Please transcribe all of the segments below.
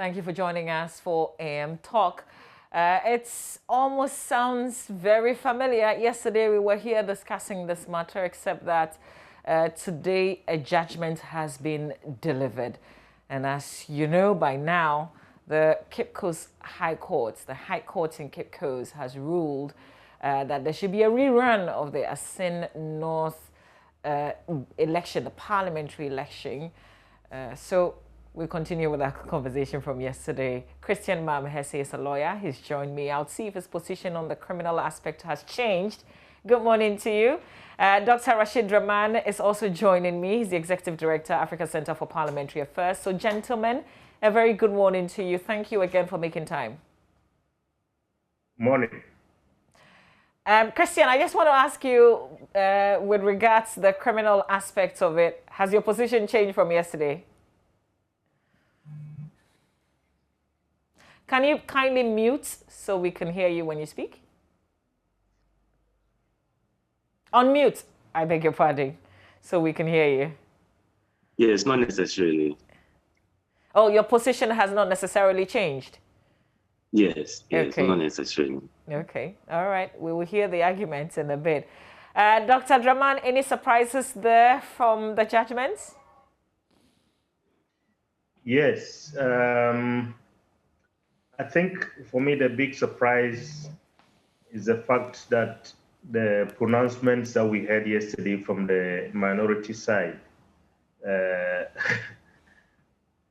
Thank you for joining us for AM Talk. It almost sounds very familiar. Yesterday we were here discussing this matter, except that today a judgment has been delivered. And as you know by now, the Cape Coast High Court, the High Court in Cape Coast has ruled that there should be a rerun of the Assin North election, the parliamentary election. So we continue with our conversation from yesterday. Christian Mamhese is a lawyer. He's joined me. I'll see if his position on the criminal aspect has changed. Good morning to you. Dr. Rashid Rahman is also joining me. He's the Executive Director, Africa Center for Parliamentary Affairs. So gentlemen, a very good morning to you. Thank you again for making time. Morning. Christian, I just want to ask you, with regards to the criminal aspects of it, has your position changed from yesterday? Can you kindly mute so we can hear you when you speak? Unmute, I beg your pardon, so we can hear you. Yes, not necessarily. Oh, your position has not necessarily changed? Yes, Okay. Not necessarily. Okay, all right. We will hear the arguments in a bit. Dr. Draman, any surprises there from the judgments? Yes. I think for me the big surprise is the fact that the pronouncements that we had yesterday from the minority side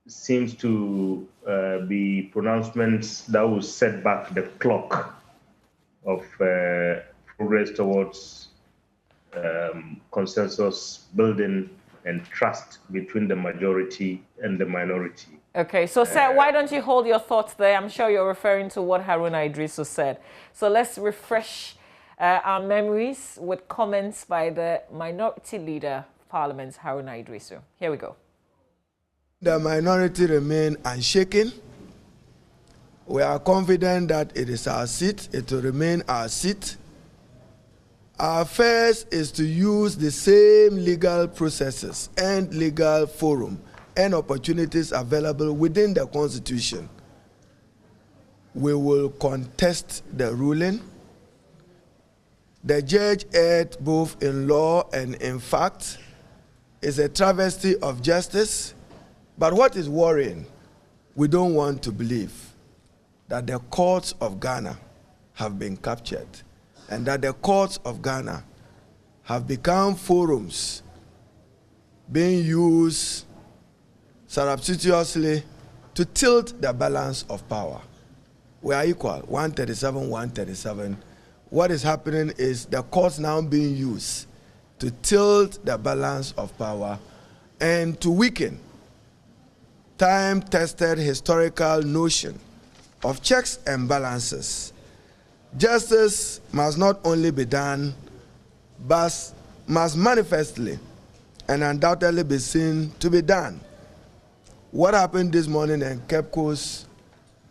seems to be pronouncements that will set back the clock of progress towards consensus building and trust between the majority and the minority. Okay, so sir, why don't you hold your thoughts there? I'm sure you're referring to what Haruna Idrisu said. So let's refresh our memories with comments by the minority leader of Parliament, Haruna Idrisu. Here we go. The minority remain unshaken. We are confident that it is our seat. It will remain our seat. Our first is to use the same legal processes and legal forum and opportunities available within the Constitution. We will contest the ruling. The judge erred both in law and in fact. It's a travesty of justice. But what is worrying, we don't want to believe that the courts of Ghana have been captured and that the courts of Ghana have become forums being used surreptitiously to tilt the balance of power. We are equal, 137, 137. What is happening is the courts now being used to tilt the balance of power and to weaken time-tested historical notion of checks and balances. Justice must not only be done, but must manifestly and undoubtedly be seen to be done. What happened this morning in Cape Coast,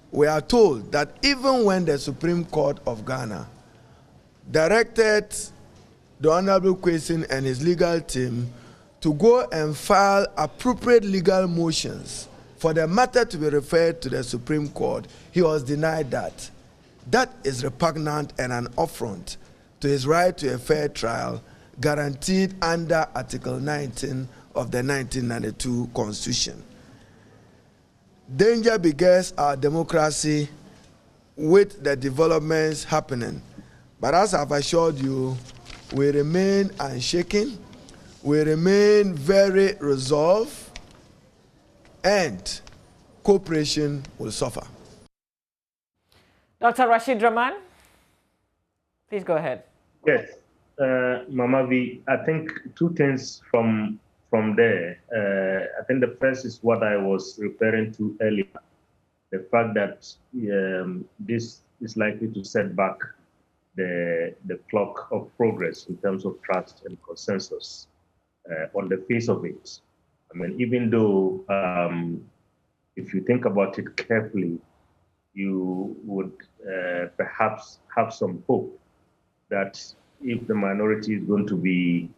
we are told that even when the Supreme Court of Ghana directed the Honorable Kwesi and his legal team to go and file appropriate legal motions for the matter to be referred to the Supreme Court, he was denied that. That is repugnant and an affront to his right to a fair trial guaranteed under Article 19 of the 1992 Constitution. Danger begets our democracy with the developments happening. But as I've assured you, we remain unshaken, we remain very resolved, and cooperation will suffer. Dr. Rashid Rahman, please go ahead. Yes, Mama V, I think two things from there. I think the first is what I was referring to earlier, the fact that this is likely to set back the clock of progress in terms of trust and consensus on the face of it. I mean, even though if you think about it carefully, you would perhaps have some hope that if the minority is going to be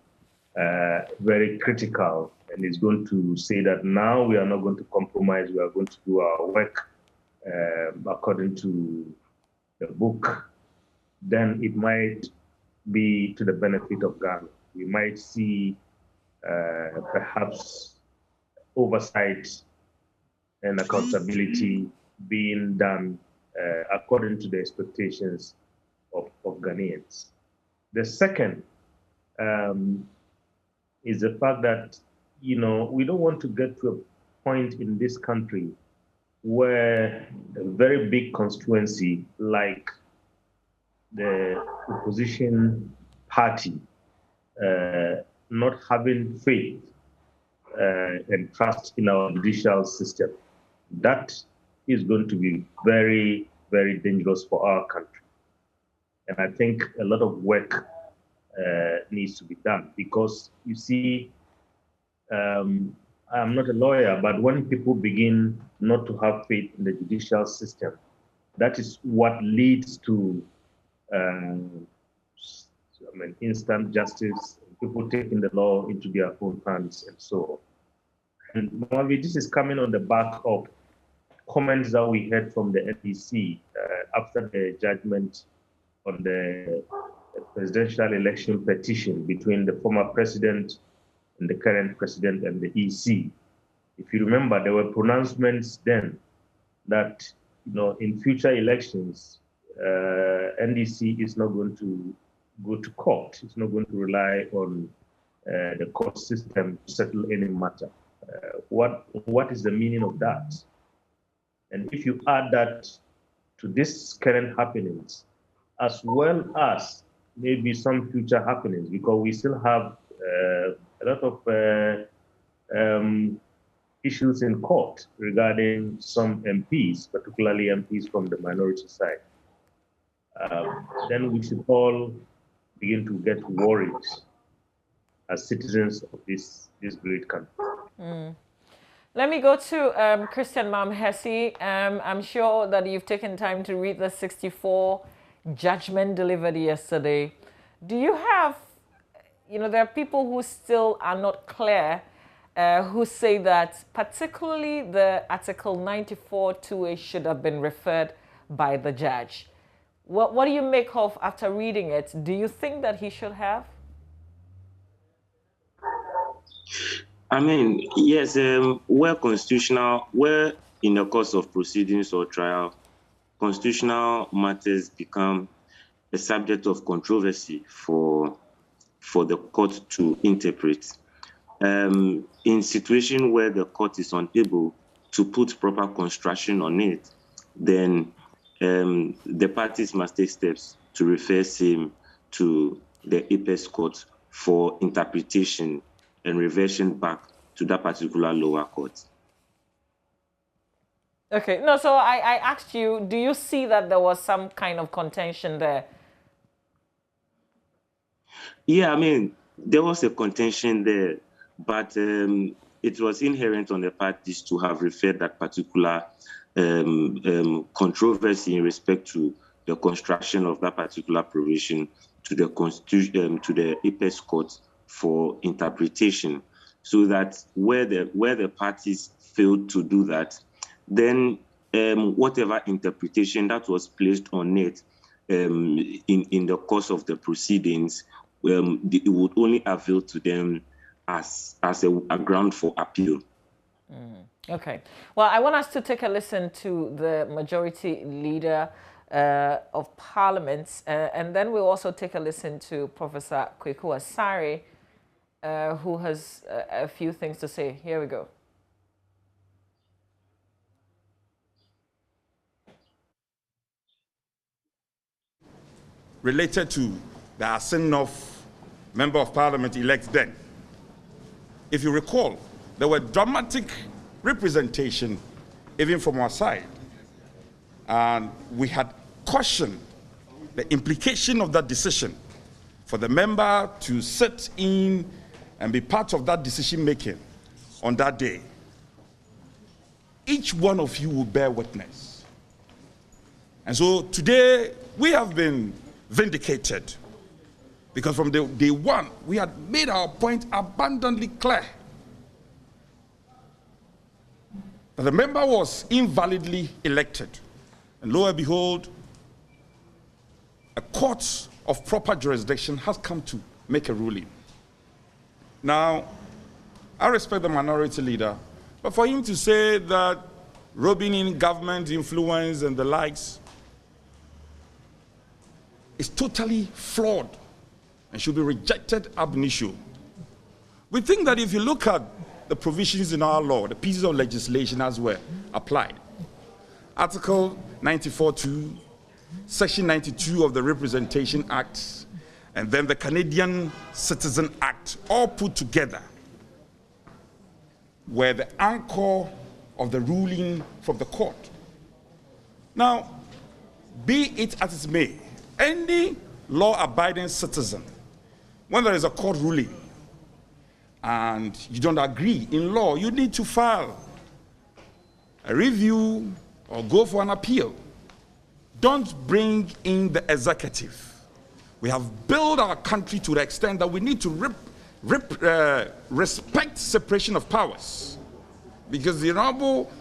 very critical and is going to say that now we are not going to compromise, we are going to do our work according to the book, then it might be to the benefit of Ghana. We might see perhaps oversight and accountability being done according to the expectations of Ghanaians. The second is the fact that, we don't want to get to a point in this country where a very big constituency like the opposition party not having faith and trust in our judicial system. That is going to be very, very dangerous for our country. And I think a lot of work needs to be done because, you see, I'm not a lawyer, but when people begin not to have faith in the judicial system, that is what leads to instant justice, people taking the law into their own hands and so on. And Mavi, this is coming on the back of comments that we heard from the NDC after the judgment on the presidential election petition between the former president and the current president and the EC. If you remember, there were pronouncements then that, in future elections, NDC is not going to go to court. It's not going to rely on the court system to settle any matter. What is the meaning of that? And if you add that to this current happenings, as well as maybe some future happenings, because we still have a lot of issues in court regarding some MPs, particularly MPs from the minority side, then we should all begin to get worried as citizens of this great country. Let me go to Christian Mamhesi. I'm sure that you've taken time to read the 64 judgment delivered yesterday. Do you have, there are people who still are not clear, who say that particularly the Article 94(2)(a) should have been referred by the judge. What do you make of after reading it? Do you think that he should have? I mean, yes, where in the course of proceedings or trial, constitutional matters become a subject of controversy for the court to interpret. In situation where the court is unable to put proper construction on it, then the parties must take steps to refer same to the apex court for interpretation and reversion back to that particular lower court. Okay, no, so I asked you, do you see that there was some kind of contention there? Yeah, I mean, there was a contention there, but it was inherent on the parties to have referred that particular controversy in respect to the construction of that particular provision to the Constitution, to the apex court for interpretation, so that where the parties failed to do that, then whatever interpretation that was placed on it in the course of the proceedings, it would only avail to them as a ground for appeal. Okay. Well, I want us to take a listen to the majority leader of Parliament, and then we'll also take a listen to Professor Kweku Asare, who has a few things to say. Here we go. Related to the Assin North Member of Parliament elect then. If you recall, there were dramatic representation even from our side. And we had cautioned the implication of that decision for the member to sit in and be part of that decision making on that day. Each one of you will bear witness. And so today we have been vindicated, because from day one we had made our point abundantly clear that the member was invalidly elected. And lo and behold, a court of proper jurisdiction has come to make a ruling. Now, I respect the minority leader, but for him to say that rubbing in government influence and the likes is totally flawed and should be rejected ab initio. We think that if you look at the provisions in our law, the pieces of legislation as well applied, Article 94(2), Section 92 of the Representation Act, and then the Canadian Citizen Act, all put together, were the anchor of the ruling from the court. Now, be it as it may, any law-abiding citizen, when there is a court ruling and you don't agree in law, you need to file a review or go for an appeal. Don't bring in the executive. We have built our country to the extent that we need to respect separation of powers, because the honorable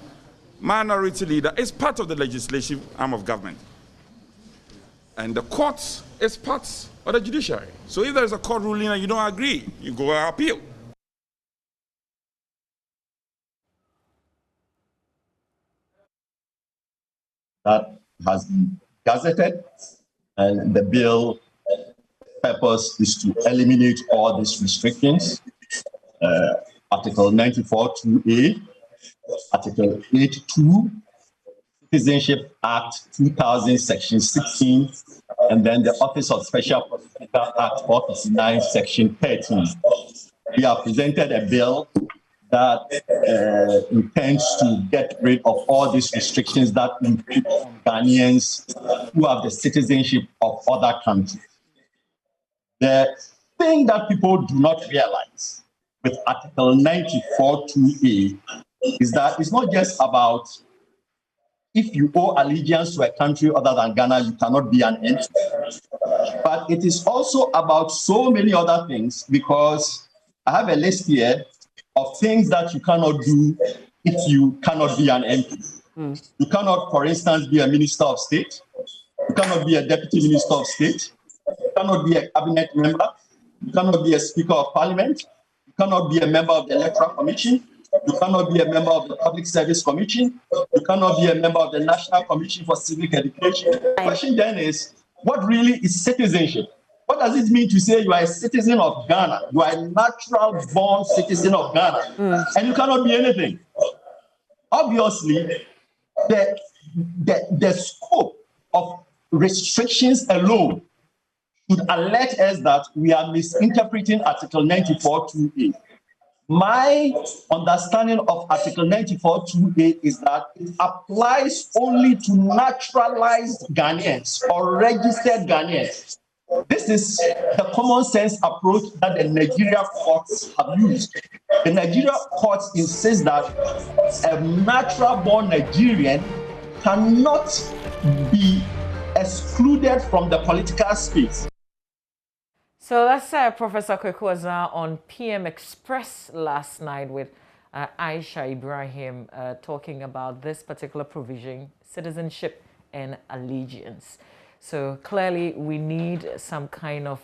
minority leader is part of the legislative arm of government, and the court is part of the judiciary. So if there is a court ruling and you don't agree, you go and appeal. That has been gazetted, and the bill purpose is to eliminate all these restrictions. Article 94(2)(a), Article 8(2), Citizenship Act 2000, Section 16, and then the Office of Special Prosecutor Act 459, Section 13. We have presented a bill that intends to get rid of all these restrictions that impede on Ghanaians who have the citizenship of other countries. The thing that people do not realize with Article 94(2)(a) is that it's not just about if you owe allegiance to a country other than Ghana, you cannot be an entity. But it is also about so many other things, because I have a list here of things that you cannot do if you cannot be an MP. You cannot, for instance, be a minister of state. You cannot be a deputy minister of state. You cannot be a cabinet member. You cannot be a speaker of parliament. You cannot be a member of the Electoral Commission. You cannot be a member of the Public Service Commission. You cannot be a member of the National Commission for Civic Education. The question then is, what really is citizenship? What does it mean to say you are a citizen of Ghana? You are a natural-born citizen of Ghana, and you cannot be anything. Obviously, the scope of restrictions alone should alert us that we are misinterpreting Article 94(2)(a). My understanding of Article 94(2)(a) is that it applies only to naturalized Ghanaians or registered Ghanaians. This is the common sense approach that the Nigeria courts have used. The Nigeria courts insist that a natural-born Nigerian cannot be excluded from the political space. So that's Professor Kwekwaza on PM Express last night with Aisha Ibrahim talking about this particular provision, citizenship and allegiance. So clearly we need some kind of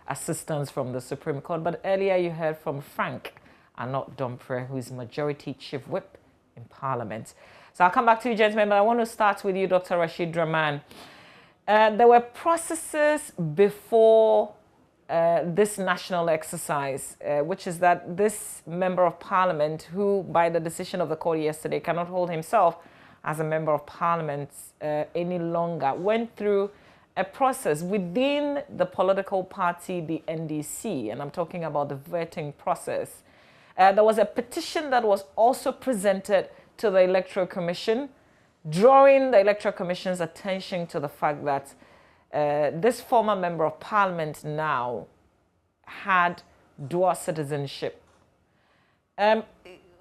assistance from the Supreme Court. But earlier you heard from Frank Anot Dompre, who is Majority Chief Whip in Parliament. So I'll come back to you, gentlemen, but I want to start with you, Dr. Rashid Draman. There were processes before this national exercise, which is that this member of parliament, who by the decision of the court yesterday cannot hold himself as a member of parliament any longer, went through a process within the political party, the NDC, and I'm talking about the vetting process. There was a petition that was also presented to the Electoral Commission, drawing the Electoral Commission's attention to the fact that this former member of parliament now had dual citizenship.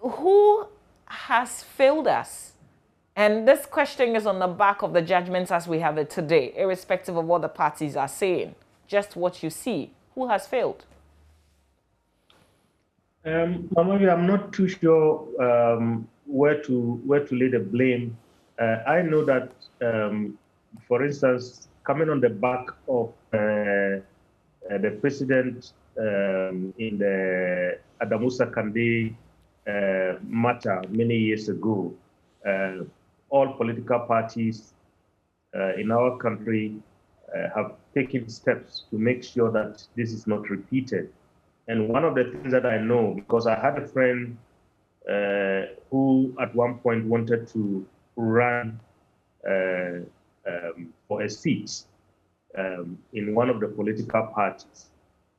Who has failed us? And this question is on the back of the judgments as we have it today, irrespective of what the parties are saying. Just what you see. Who has failed? Mamavi, I'm not too sure where to lay the blame, I know that, for instance, coming on the back of the president in the Adamusa Kande matter many years ago, all political parties in our country have taken steps to make sure that this is not repeated. And one of the things that I know, because I had a friend who at one point wanted to run for a seat in one of the political parties.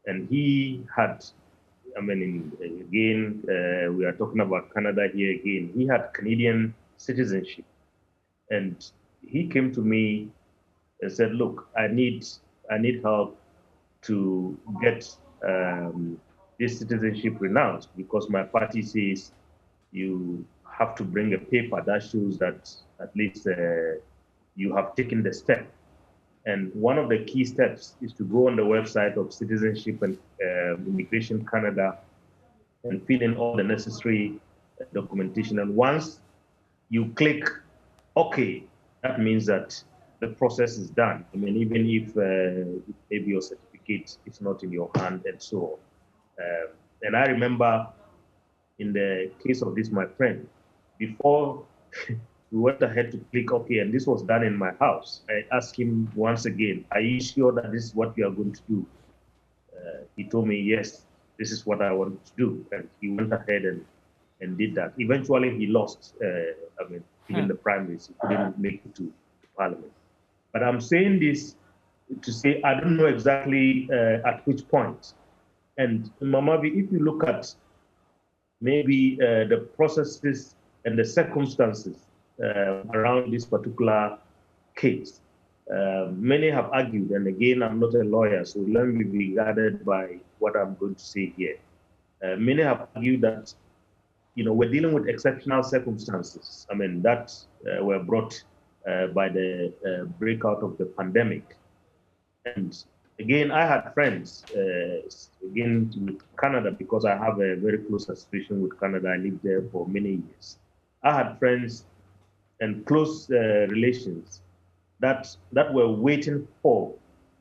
And he had, I mean, again, we are talking about Canada here again. He had Canadian citizenship. And he came to me and said, look, I need help to get this citizenship renounced, because my party says you have to bring a paper that shows that at least you have taken the step. And one of the key steps is to go on the website of Citizenship and Immigration Canada and fill in all the necessary documentation. And once you click OK, that means that the process is done. I mean, even if maybe your certificate is not in your hand and so on. And I remember in the case of this, my friend, before we went ahead to click OK, and this was done in my house, I asked him once again, are you sure that this is what you are going to do? He told me, yes, this is what I want to do. And he went ahead and did that. Eventually, he lost, I mean, even the primaries. He couldn't make it to Parliament. But I'm saying this to say I don't know exactly at which point. And Mamavi, if you look at maybe the processes and the circumstances around this particular case, many have argued, and again, I'm not a lawyer, so let me be guided by what I'm going to say here. Many have argued that, you know, we're dealing with exceptional circumstances. I mean, that were brought by the breakout of the pandemic. And again, I had friends, again, with Canada, because I have a very close association with Canada. I lived there for many years. I had friends and close relations that were waiting for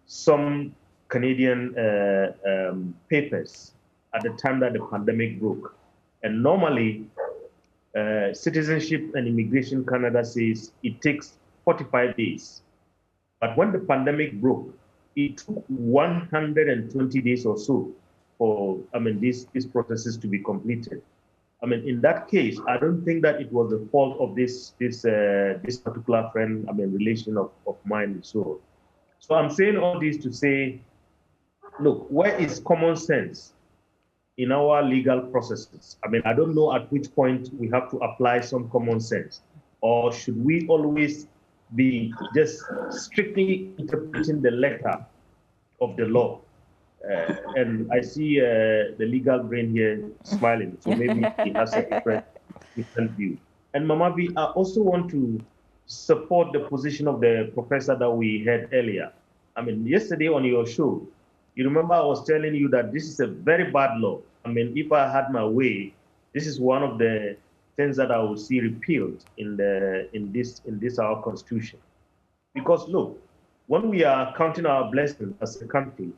some Canadian papers at the time that the pandemic broke. And normally, Citizenship and Immigration Canada says it takes 45 days. But when the pandemic broke, it took 120 days or so for, I mean, these processes to be completed. I mean, in that case, I don't think that it was the fault of this particular friend, I mean, relation of mine and so on. So I'm saying all this to say, look, where is common sense in our legal processes? I mean, I don't know at which point we have to apply some common sense, or should we always be just strictly interpreting the letter of the law? And I see the legal brain here smiling, so maybe he has a different view. And Mamavi, I also want to support the position of the professor that we heard earlier. I mean, yesterday on your show, you remember I was telling you that this is a very bad law. I mean, if I had my way, this is one of the things that I will see repealed in this our constitution. Because look, when we are counting our blessings as a country,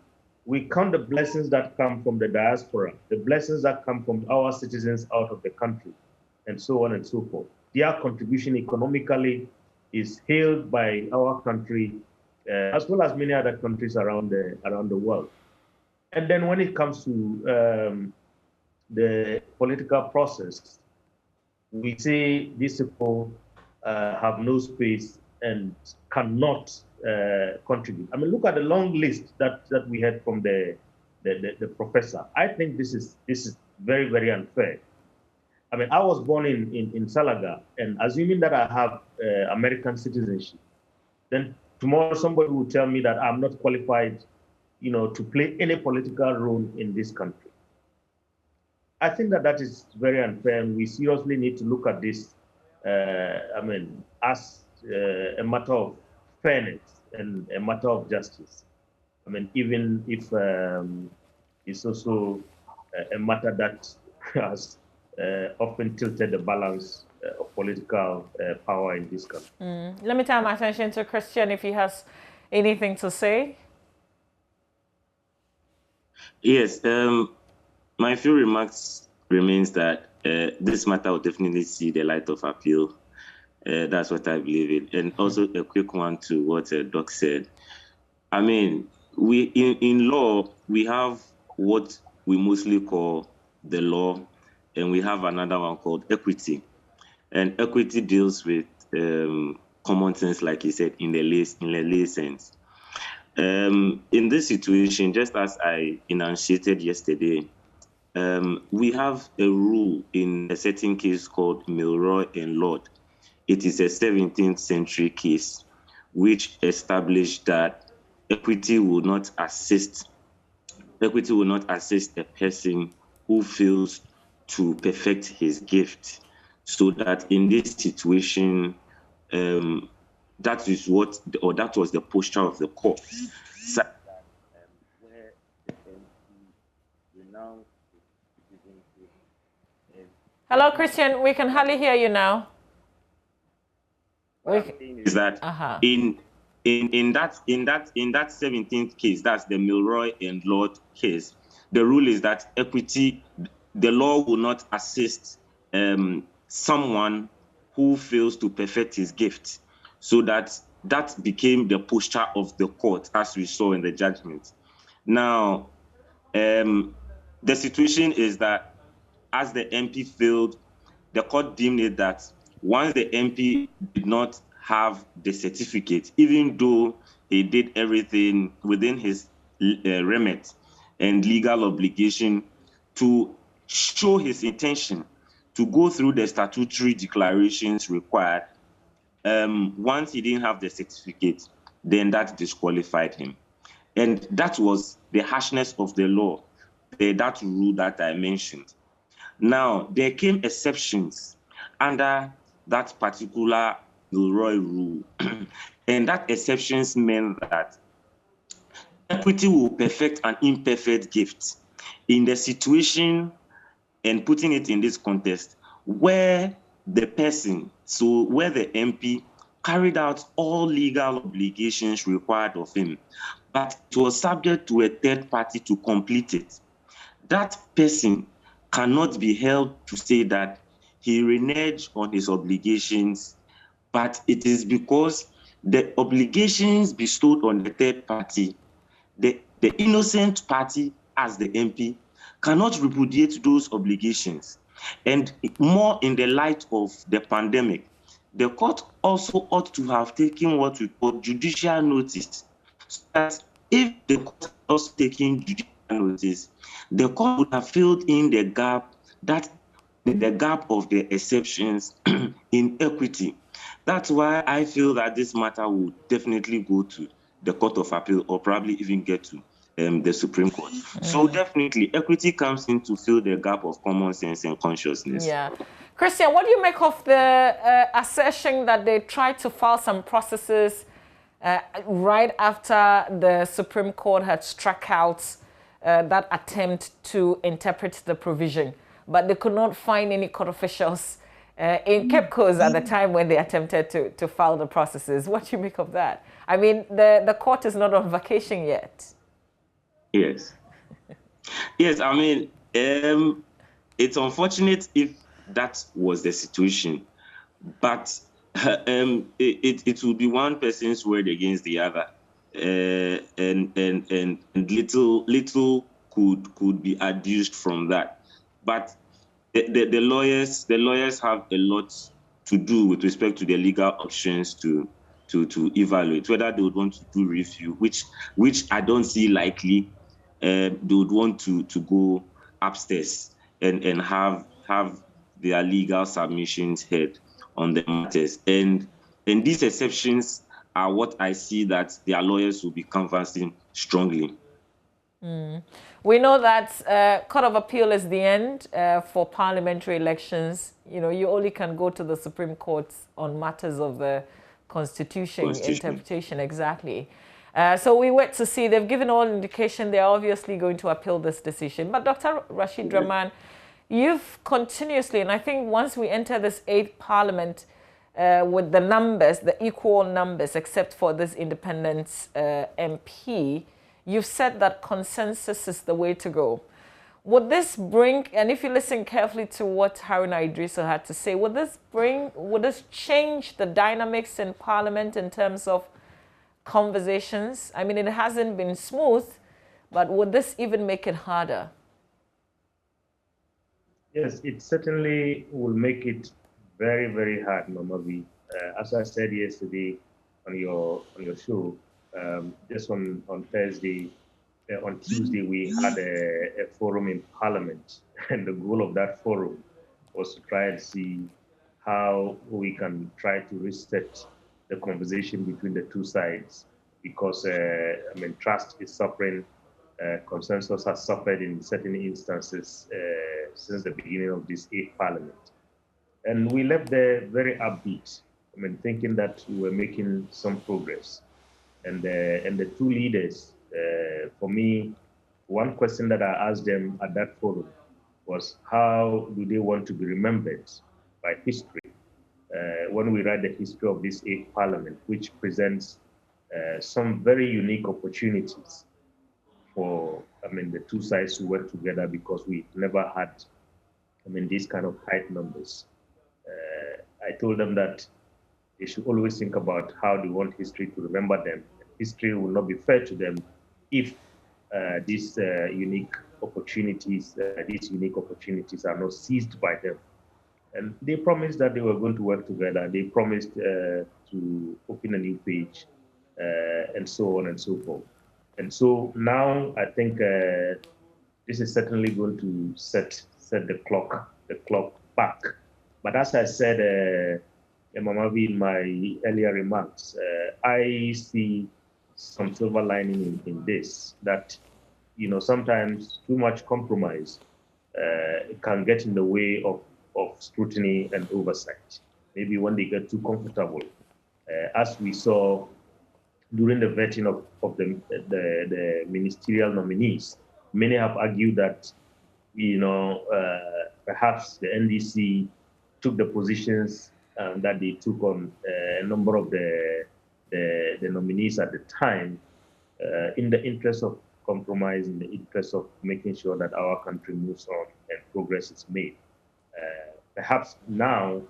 we count the blessings that come from the diaspora, the blessings that come from our citizens out of the country, and so on and so forth. Their contribution economically is hailed by our country, as well as many other countries around the world. And then when it comes to the political process, we say these people have no space and cannot contribute. I mean, look at the long list that we had from the professor. I think this is very, very unfair. I mean, I was born in Salaga, and assuming that I have American citizenship, then tomorrow somebody will tell me that I'm not qualified, you know, to play any political role in this country. I think that is very unfair, and we seriously need to look at this, I mean, as a matter of fairness and a matter of justice. I mean, even if it's also a matter that has often tilted the balance political power in this country. Let me turn my attention to Christian if he has anything to say. Yes, my few remarks remains that this matter will definitely see the light of appeal. That's what I believe in. And also a quick one to what Doc said. I mean, we in law, we have what we mostly call the law, and we have another one called equity. And equity deals with common sense, like you said, in the lay sense. In this situation, just as I enunciated yesterday, we have a rule in a certain case called Milroy and Lord. It is a 17th century case which established that equity will not assist a person who fails to perfect his gift. So that in this situation, that was the posture of the court. So, where the MP renounced his citizenship. Hello, Christian. We can hardly hear you now. Is that in that 17th case, that's the Milroy and Lord case, the rule is that equity, the law will not assist someone who fails to perfect his gift. So that became the posture of the court, as we saw in the judgment. Now, the situation is that as the MP failed, the court deemed it that once the MP did not have the certificate, even though he did everything within his remit and legal obligation to show his intention to go through the statutory declarations required, once he didn't have the certificate, then that disqualified him. And that was the harshness of the law, that rule that I mentioned. Now, there came exceptions under that particular Milroy rule. And that exceptions meant that equity will perfect an imperfect gift in the situation, and putting it in this context, where the person, so where the MP carried out all legal obligations required of him, but it was subject to a third party to complete it. That person cannot be held to say that he reneged on his obligations, but it is because the obligations bestowed on the third party, the innocent party as the MP cannot repudiate those obligations. And more in the light of the pandemic, the court also ought to have taken what we call judicial notice. So that if the court had also taken judicial notice, the court would have filled in the gap of the exceptions in equity. That's why I feel that this matter will definitely go to the Court of Appeal, or probably even get to the Supreme Court. So definitely equity comes in to fill the gap of common sense and consciousness. Yeah. Christian, what do you make of the assertion that they tried to file some processes right after the Supreme Court had struck out that attempt to interpret the provision, but they could not find any court officials in Cape Coast at the time when they attempted to file the processes? What do you make of that? I mean, the court is not on vacation yet. Yes. Yes, I mean, it's unfortunate if that was the situation, but it will be one person's word against the other, and little could be adduced from that. But the lawyers have a lot to do with respect to the legal options to evaluate whether they would want to do review, which I don't see likely. They would want to go upstairs and have their legal submissions heard on the matters. And these exceptions are what I see that their lawyers will be canvassing strongly. We know that Court of Appeal is the end for parliamentary elections. You know, you only can go to the Supreme Court on matters of the Constitution. Interpretation, exactly. So we wait to see. They've given all indication they're obviously going to appeal this decision. But Dr. Rashid Rahman, you've continuously, and I think once we enter this 8th Parliament, with the numbers, the equal numbers, except for this independent MP, you've said that consensus is the way to go. Would this bring, and if you listen carefully to what Haruna Idrissa had to say, would this change the dynamics in Parliament in terms of conversations? I mean, it hasn't been smooth, but would this even make it harder? Yes, it certainly will make it very, very hard, Mama V. As I said yesterday on your show, just on Thursday, on Tuesday, we had a forum in Parliament, and the goal of that forum was to try and see how we can try to reset the conversation between the two sides, because I mean, trust is suffering, consensus has suffered in certain instances since the beginning of this 8th Parliament, and we left there very upbeat. I mean, thinking that we were making some progress, and the two leaders. For me, one question that I asked them at that forum was, how do they want to be remembered by history? When we write the history of this 8th Parliament, which presents some very unique opportunities for, I mean, the two sides to work together, because we never had, I mean, these kind of tight numbers. I told them that they should always think about how they want history to remember them. History will not be fair to them if these unique opportunities are not seized by them. And they promised that they were going to work together. They promised to open a new page, and so on and so forth. And so now I think this is certainly going to set the clock back. But as I said, Mama V, in my earlier remarks, I see some silver lining in this, that, you know, sometimes too much compromise can get in the way of scrutiny and oversight. Maybe when they get too comfortable, as we saw during the vetting of the ministerial nominees, many have argued that, you know, perhaps the NDC took the positions that they took on a number of the nominees at the time, in the interest of compromise, in the interest of making sure that our country moves on and progress is made. Perhaps now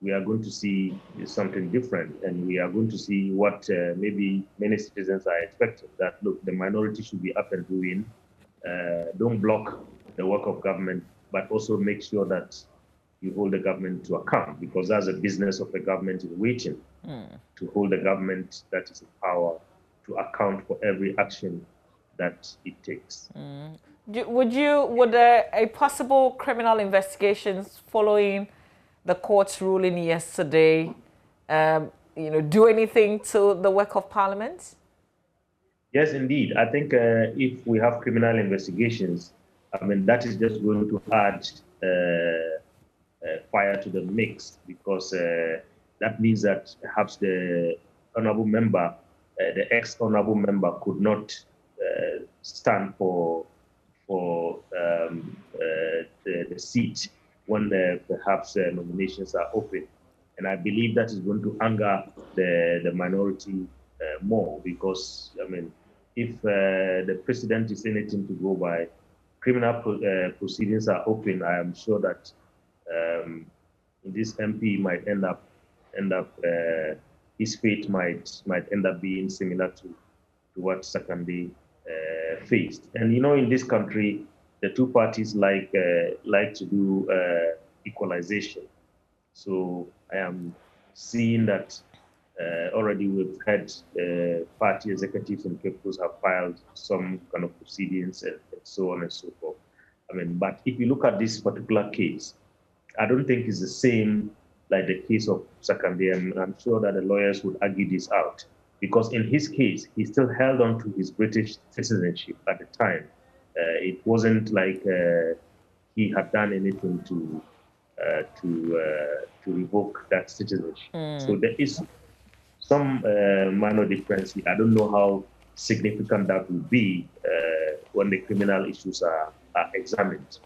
we are going to see something different, and we are going to see what maybe many citizens are expecting, that, look, the minority should be up and doing, don't block the work of government, but also make sure that you hold the government to account, because that's a business of the government in waiting, to hold the government that is in power to account for every action that it takes. Would a possible criminal investigations following the court's ruling yesterday, do anything to the work of Parliament? Yes, indeed. I think if we have criminal investigations, I mean, that is just going to add fire to the mix, because that means that perhaps the honorable member, the ex-honorable member, could not stand for the seat when perhaps nominations are open. And I believe that is going to anger the minority more, because, I mean, if the president is anything to go by, criminal proceedings are open, I am sure that this MP might end up his fate might end up being similar to what Sakande faced. And, you know, in this country, the two parties like to do equalization. So I am seeing that already we've had party executives and capitals have filed some kind of proceedings and so on and so forth. I mean, but if you look at this particular case, I don't think it's the same like the case of Sakande, and I'm sure that the lawyers would argue this out, because in his case, he still held on to his British citizenship at the time. It wasn't like he had done anything to revoke that citizenship. So there is some minor difference. I don't know how significant that will be when the criminal issues are examined.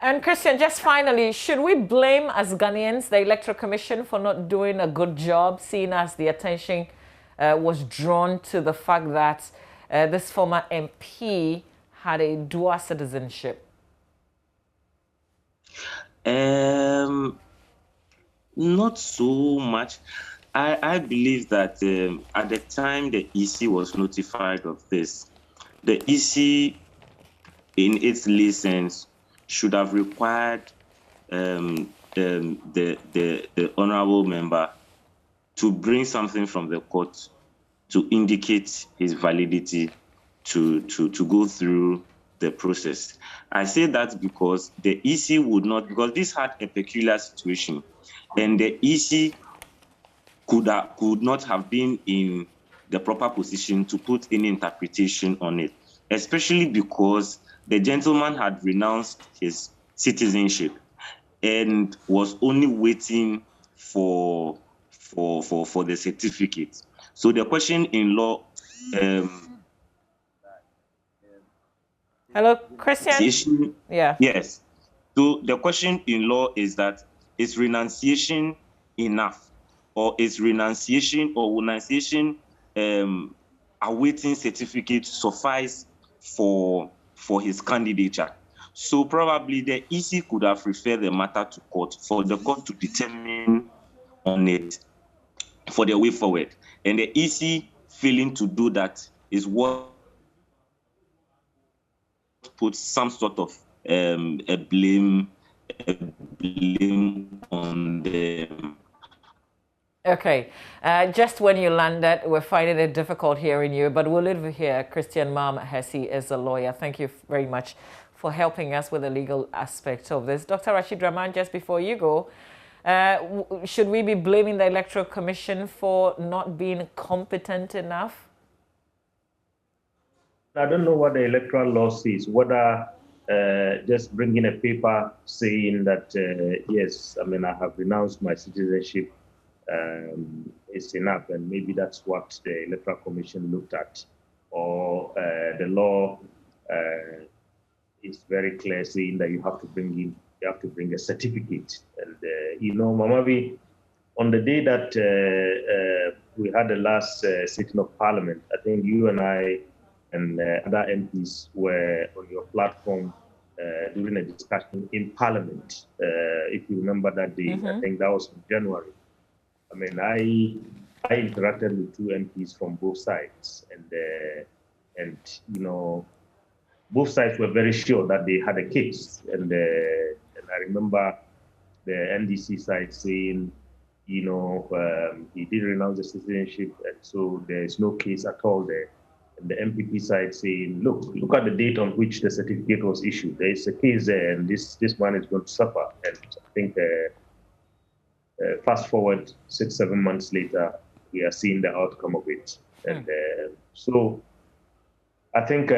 And Christian, just finally, should we blame as Ghanaians the Electoral Commission for not doing a good job, seeing as the attention was drawn to the fact that this former MP had a dual citizenship? Not so much. I believe that at the time the EC was notified of this, the EC in its license should have required the honorable member to bring something from the court to indicate his validity to go through the process. I say that because the EC would not, because this had a peculiar situation, and the EC could not have been in the proper position to put any interpretation on it, especially because the gentleman had renounced his citizenship and was only waiting for the certificate. So the question in law. Hello, Christian? Yeah. Yes. So the question in law is that, is renunciation enough? Or is renunciation awaiting certificate suffice for his candidature? So probably the EC could have referred the matter to court for the court to determine on it for the way forward. And the EC failing to do that is what puts some sort of a blame on them. Okay, just when you landed, we're finding it difficult hearing you, but we'll leave it here. Christian Hesse is a lawyer. Thank you very much for helping us with the legal aspect of this. Dr. Rashid Rahman, just before you go, should we be blaming the Electoral Commission for not being competent enough? I don't know what the electoral law says, whether just bringing a paper saying that, yes, I mean, I have renounced my citizenship is enough, and maybe that's what the Electoral Commission looked at, or the law is very clear saying that you have to bring a certificate. And you know, Mamavi, on the day that we had the last sitting of Parliament, I think you and I and other MPs were on your platform during a discussion in Parliament. If you remember that day, I think that was in January. I mean, I interacted with two MPs from both sides, and you know, both sides were very sure that they had a case. And I remember the NDC side saying, you know, he did renounce the citizenship, and so there is no case at all there. And the MPP side saying, look at the date on which the certificate was issued. There is a case there, and this man is going to suffer. And I think fast forward 6-7 months later, we are seeing the outcome of it. And so I think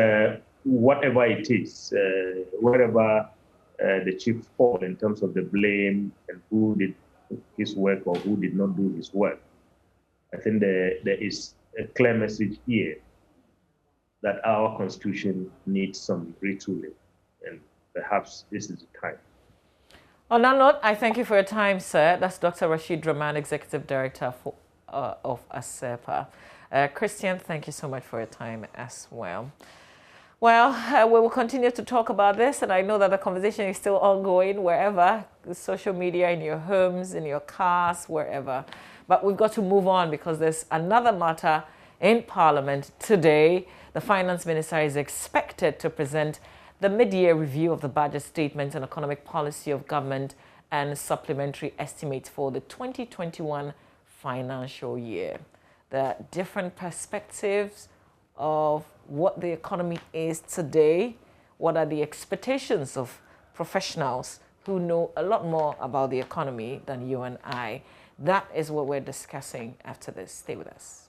whatever it is, wherever the chief fall in terms of the blame and who did his work or who did not do his work, I think there is a clear message here that our constitution needs some retooling, and perhaps this is the time. On that note, I thank you for your time, sir. That's Dr. Rashid Rahman, Executive Director of ASEPA. Christian, thank you so much for your time as well. Well, we will continue to talk about this, and I know that the conversation is still ongoing wherever, social media, in your homes, in your cars, wherever. But we've got to move on because there's another matter in Parliament today. The Finance Minister is expected to present the mid-year review of the budget statement and economic policy of government and supplementary estimates for the 2021 financial year. The different perspectives of what the economy is today, what are the expectations of professionals who know a lot more about the economy than you and I. That is what we're discussing after this. Stay with us.